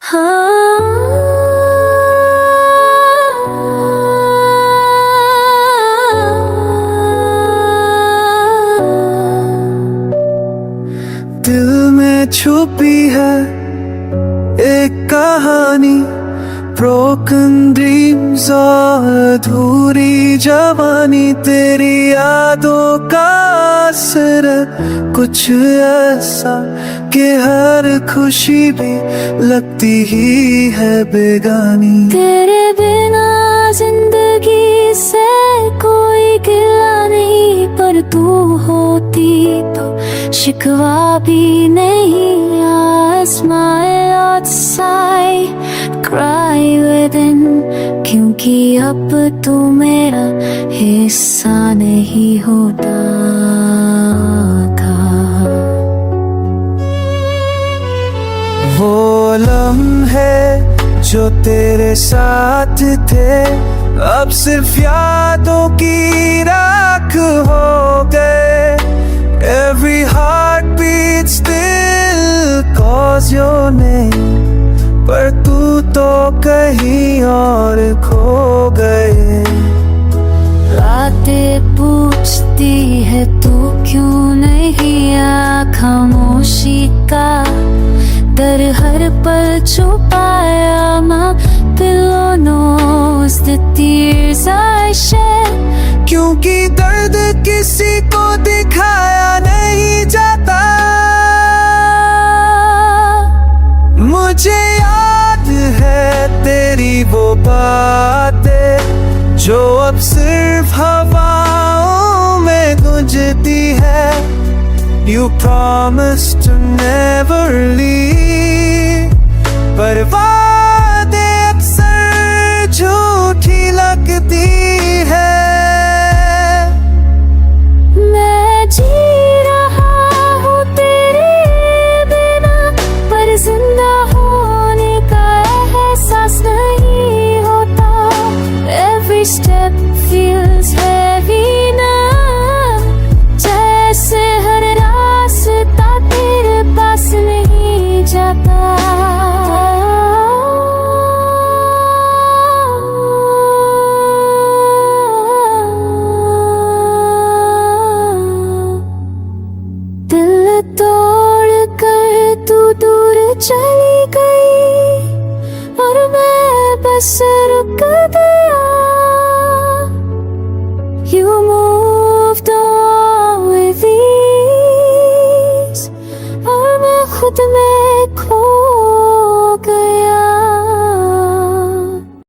दिल में छुपी है एक कहानी, ब्रोकन ड्रीम्स और अधूरी जवानी। तेरी यादों का असर कुछ ऐसा कि हर खुशी भी लगती ही है बेगानी। तेरे बिना जिंदगी से कोई गिला नहीं, पर तू होती तो शिकवा भी नहीं। Smile outside, cry within, क्योंकि अब तू मेरा हिस्सा नहीं होता था। वो लम्हे जो तेरे साथ थे अब सिर्फ यादों की राख हो गए। Every heartbeat still calls your name, पर तू तो कहीं और खो गए। रातें पूछती है तू क्यों नहीं आ, खामोशी का दर हर पल छुपाया। My pillow knows the tears I shed, क्योंकि दर्द किसी को दिखाया नहीं जाता। मुझे याद है तेरी वो बातें जो अब सिर्फ हवाओं में गूंजती है। You promised to never leave, पर वादे अक्सर झूठी लगती है। मैं जी रहा हूँ तेरे बिना, पर जिंदा होने का एहसास नहीं होता। Every step feels heavy now, जैसे हर रास्ता तेरे पास नहीं जाता। दिल तोड़ कर तू दूर चली गई और मैं बस रुक गया।